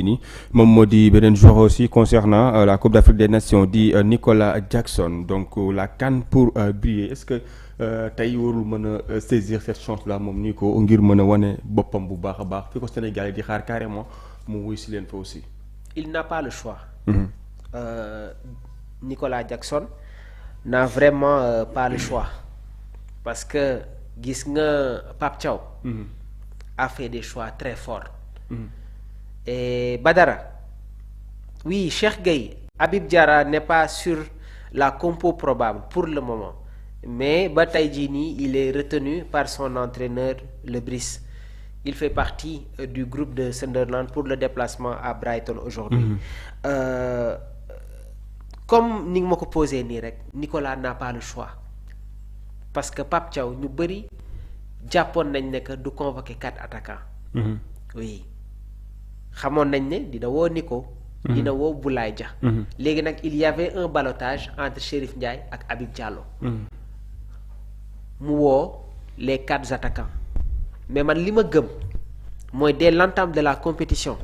ni moom moo di beneen joueur aussi concernant la Coupe d'Afrique des Nations di Nicolas Jackson donc la CAN pour briller est-ce que tey warul mën a saisir cette chance là moom Nico ngir mën a wane boppam bu baax a baax fi ko Sénégal yi di xaar carrément mu wuy si leen fa aussi. Il n'a pas le choix. Nicolas Jackson n'a vraiment pas le choix parce que gis nga Pape Thiaw a fait des choix très forts. Et Badara, oui, Cheikh Gueye, Habib Diarra n'est pas sur la compo probable pour le moment. Mais Bataïdjini, il est retenu par son entraîneur, le Brice. Il fait partie du groupe de Sunderland pour le déplacement à Brighton aujourd'hui. Comme ni ma ko posé nii rek, Nicolas n'a pas le choix. Parce que Pape Thiaw ñu bëri jàppoon nañ ne que du convoquer 4 attaquants. Oui. xamoon nañ ne dina woo Nico. dina woo Boulaye Dia. léegi nag il y avait un ballottage entre Chérif Ndiaye ak Habib Diallo. mu woo les 4 attaquants. mais man li ma gëm mooy dès l'entame de la compétition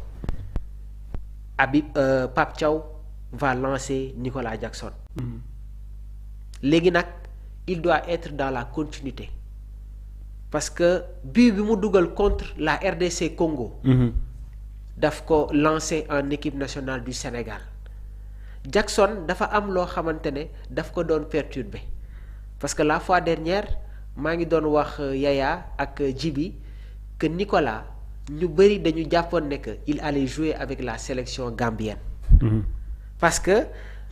Pape Thiaw va lancer Nicolas Jackson. léegi nag il doit être dans la continuité parce que but bi mu dugal contre la RDC Congo. daf ko lancé en équipe nationale du Sénégal Jackson dafa am loo xamante ne daf ko doon perturbé parce que la fois dernière maa ngi doon wax Yaya ak Djibi que Nicolas ñu bëri dañu jàppoon ne que il allait jouer avec la sélection gambienne. parce que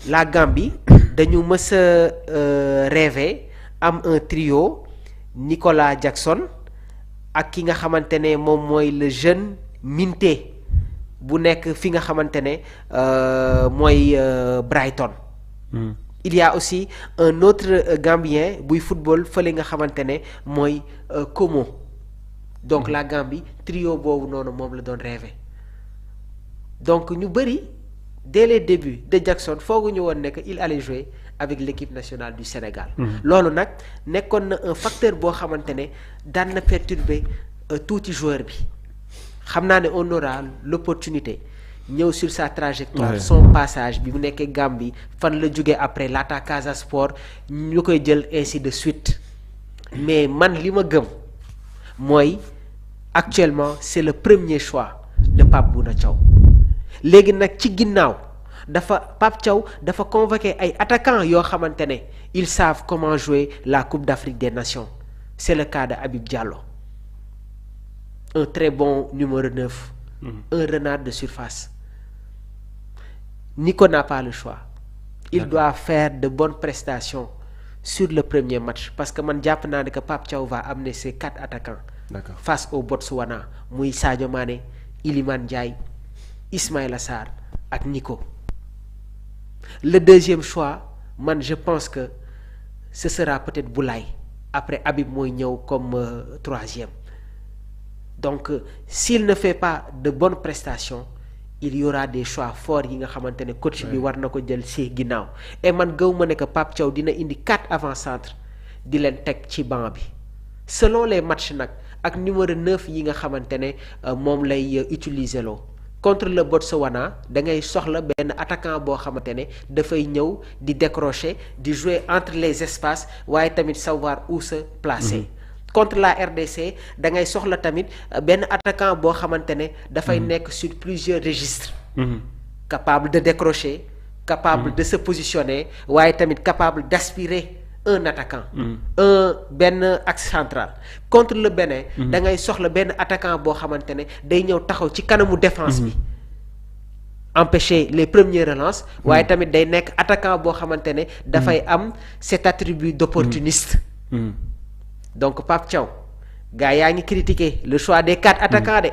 la Gambie dañu mës a rêver am un trio Nicolas Jackson ak ki nga xamante ne moom mooy le jeune Minté. bu nekk fi nga xamante ne mooy Brighton. il y a aussi un autre Gambien buy football fële nga xamante ne mooy Como. donc la Gambie trio boobu noonu moom la doon rêvé donc ñu bëri dès les débuts de Jackson fooguñu woon ne que il allait jouer avec l'équipe nationale du Sénégal. loolu nag nekkoon na un facteur boo xamante ne daan na perturber tuuti joueur bi. xam naa ne on aura l'opportunité ñëw sur sa trajectoire son passage bi mu nekkee Gambie fan la jógee après laata Casa Sport ñu koy jël ainsi de suite mais man li ma gëm mooy actuellement c'est le premier choix de Pape Bouna Thiaw léegi nag ci ginnaaw Pape Thiaw dafa convoqué ay attaquants yoo xamante ne ils savent comment jouer la Coupe d'Afrique des Nations c'est le cas de Habib Diallo. Un très bon numéro 9, un renard de surface. Nico n'a pas le choix. Il doit faire de bonnes prestations sur le premier match parce que man jàpp naa ne que Pape Thiaw va amener ses 4 attaquants face au Botswana muy Sadio Mané, Iliman Ndiaye, Ismaïla Sarr ak Nico. Le deuxième choix, man je pense que ce sera peut-être Boulaye. Après Habib mooy ñëw comme troisième. Donc s'il ne fait pas de bonnes prestations il y aura des choix forts yi nga xamante ne coach bi war na ko jël ci ginnaaw et man gëw ma ne que Pape Thiaw dina indi 4 avant-centres di leen teg ci banc bi selon les matchs nag ak numéro 9 yi nga xamante ne moom lay utiliser loo contre le Botswana da ngay soxla benn attaquant boo xamante ne dafay ñëw di décrocher di jouer entre les espaces waaye tamit savoir où se placer. Contre la RDC da ngay soxla tamit benn attaquant boo xamante ne dafay nekk sur plusieurs registres. capable de décrocher capable de se positionner waaye tamit capable d'aspirer un attaquant. benn axe central. contre le Bénin da ngay soxla benn attaquant boo xamante ne day ñëw taxaw ci kanamu défense bi empêcher les premières relances waaye tamit day nekk attaquant boo xamante ne dafay am cet attribut d'opportuniste. Donc Pape Thiaw gars yaa ngi critiquer le choix des 4 attaquants de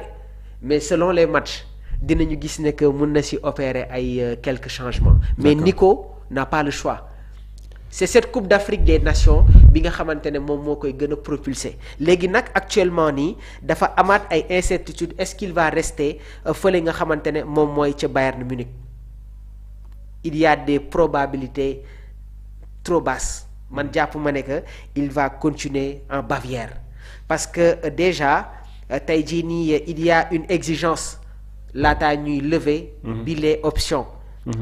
mais selon les matchs dinañu gis ne que mun na ci opérer ay quelques changements. mais Nico n'a pas le choix. C'est cette Coupe d'Afrique des Nations bi nga xamante ne moom moo koy gën a propulser léegi nag actuellement nii dafa amaat ay incertitudes est-ce qu'il va rester fële nga xamante ne moom mooy ca Bayern Munich. Il y a des probabilités trop basses. man jàpp ma ne que il va continuer en Bavière parce que déjà tey jii nii il y a une exigence laataa ñuy lever bi les options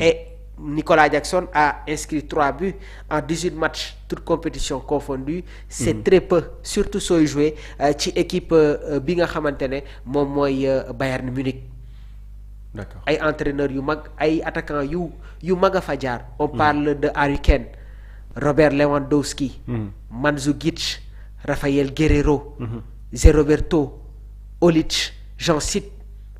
et Nicolas Jackson a inscrit 3 buts en 18 matchs toutes compétitions confondues. C'est très peu surtout sooy jouer ci équipe bi nga xamante ne moom mooy Bayern Munich. D'accord. Ay entraîneurs yu mag ay attaquants yu mag a fa jaar. On parle de Harry Kane, Robert Lewandowski, Mandzukic, Rafael Guerreiro, Zé Roberto, Olic, j'en cite.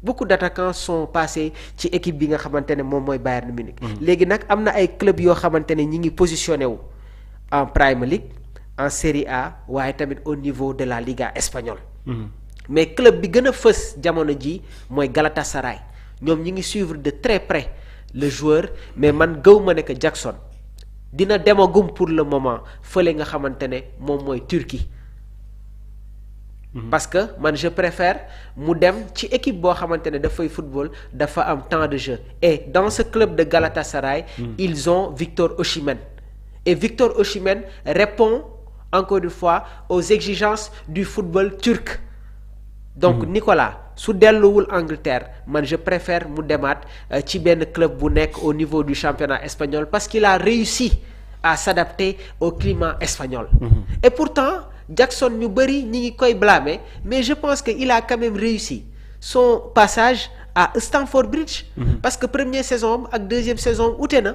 Beaucoup d'attaquants sont passés ci équipe bi nga xamante ne moom mooy Bayern Munich. léegi nag am na ay club yoo xamante ne ñi ngi positionné wu en Premier League, en Serie A waaye tamit au niveau de la Liga espagnole. mais club bi gën a fës jamono ji mooy Galatasaray ñoom ñi ngi suivre de très près le joueur mais man gëw ma ne que Jackson dina demagum pour le moment fële nga xamante ne moom mooy Turquie. parce que man je préfère mu dem ci équipe boo xamante ne dafay football dafa am temps de jeu et dans ce club de Galatasaray ils ont Victor Osimhen et Victor Osimhen répond encore une fois aux exigences du football turc. Donc Nicolas su delluwul Angleterre man je préfère mu demaat ci benn club bu nekk au niveau du championnat espagnol parce qu'il a réussi à s'adapter au climat espagnol. Et pourtant Jackson ñu bëri ñi ngi koy blâmer mais je pense que il a quand même réussi son passage à Stamford Bridge. Parce que première saison ak deuxième saison ute na.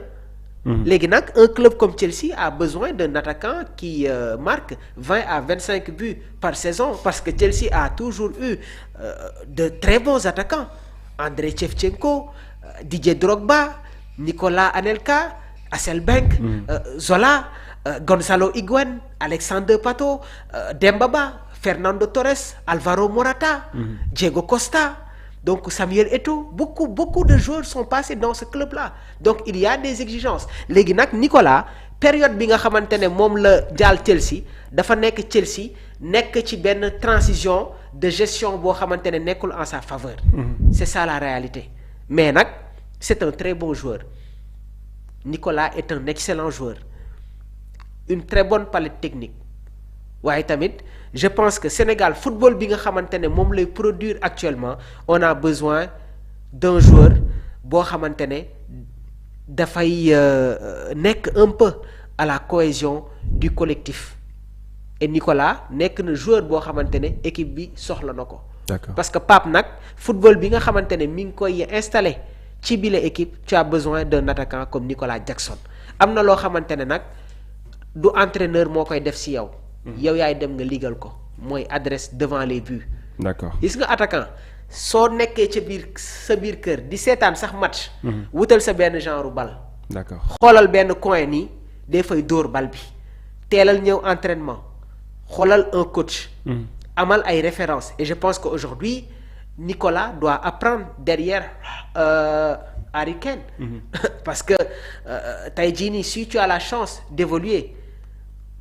léegi nag un club comme Chelsea a besoin d'un attaquant qui marque 20 à 25 buts par saison parce que Chelsea a toujours eu de très bons attaquants. Andrei Shevchenko, Didier Drogba, Nicolas Anelka, Hasselbank, Zola, Gonzalo Higuaín, Alexander Pato, Demba Ba, Fernando Torres, Alvaro Morata, Diego Costa. Donc Samuel Eto'o, beaucoup de joueurs sont passés dans ce club-là. Donc il y a des exigences. léegi nag Nicolas période bi nga xamante ne moom la jaal Chelsea dafa nekk Chelsea nekk ci benn transition de gestion boo xamante ne nekkul en sa faveur. C'est ça la réalité. Mais nag c'est un très bon joueur. Nicolas est un excellent joueur. Une très bonne palette technique. waaye tamit je pense que Sénégal football bi nga xamante ne moom lay produire actuellement on a besoin d'un joueur boo xamante ne dafay nekk un peu à la cohésion du collectif et Nicolas nekk na joueur boo xamante ne équipe bi soxla na ko. D'accord. Parce que Pape nag football bi nga xamante ne mi ngi koy installé ci bile équipe tu as besoin d'un attaquant comme Nicolas Jackson am na loo xamante ne nag du entraîneur moo koy def si yow. yow yaay dem nga ligal ko mooy adresse devant les buts. D'accord. gis nga attaquant soo nekkee ca sa biir kër di seetaan sax match. wutal sa benn genre bal. D'accord. xoolal benn coin nii day fay dóor bal bi teelal ñëw entraînement xoolal un coach. amal ay références et je pense que aujourd'hui Nicolas doit apprendre derrière Harry Kane. parce que tey jii nii si tu as la chance d'évoluer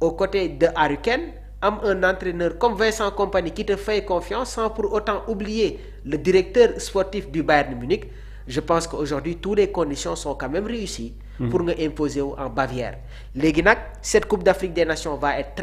aux côtés de Harry Kane, am un entraîneur comme Vincent Kompany qui te fait confiance sans pour autant oublier le directeur sportif du Bayern Munich, je pense qu'aujourd'hui toutes les conditions sont quand même réussies pour nga imposer wu en Bavière. Léegi nag cette Coupe d'Afrique des Nations va être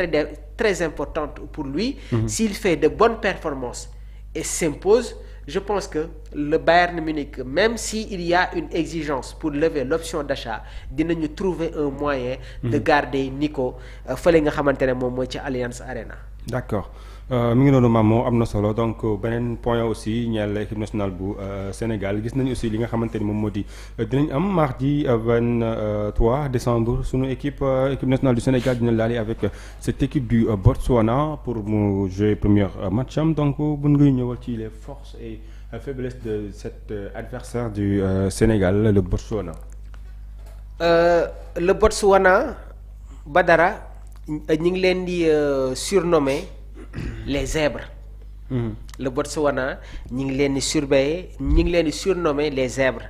très importante pour lui. S'il fait de bonnes performances et s'impose, je pense que le Bayern Munich, même s'il y a une exigence pour lever l'option d'achat, dinañu trouver un moyen de garder Nico fële nga xamante ne moom mooy ci Allianz Arena. D'accord. mi ngi noonu Mamo am na solo donc beneen point aussi ñeel équipe nationale bu Sénégal gis nañu aussi li nga xamante ni moom moo di dinañ am mardi 23 décembre sunu équipe nationale du Sénégal dina laale avec cette équipe du Botswana pour mu jouer premier match am donc bu ngay ñëwal ci les forces et faiblesses de cet adversaire du Sénégal le Botswana. Le Botswana Badara ñu ngi leen di surnommer les zèbres. Le Botswana ñi ngi leen di surnommer les zèbres.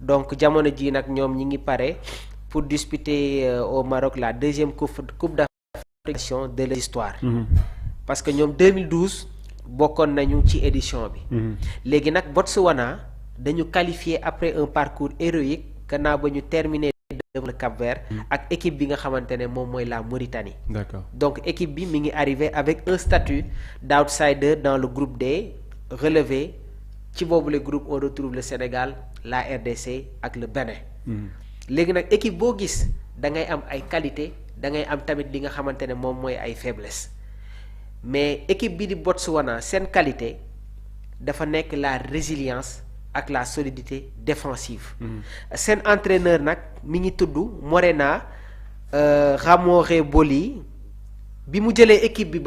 donc jamono ji nag ñoom ñi ngi pare pour disputer au Maroc la deuxième coupe d'Afrique de l'histoire. parce que ñoom 2012 bokkoon nañu ci édition bi. léegi nag Botswana dañu qualifié après un parcours héroïque gannaaw ba ñu terminé devant le Cap-Vert ak équipe bi nga xamante ne moom mooy la Mauritanie. D'accord. Donc équipe bi mi ngi arrivé avec un statut d'outsider dans le groupe D relevé ci boobu le groupe on retrouve le Sénégal la RDC ak le Bénin. léegi nag équipe boo gis da ngay am ay qualité da ngay am tamit li nga xamante ne moom mooy ay faiblesse mais équipe bi di Botswana seen qualité dafa nekk la résilience ak la solidité défensive. seen entraîneur nag mi ngi tudd Morena Ramore Boli bi mu jëlee équipe bi.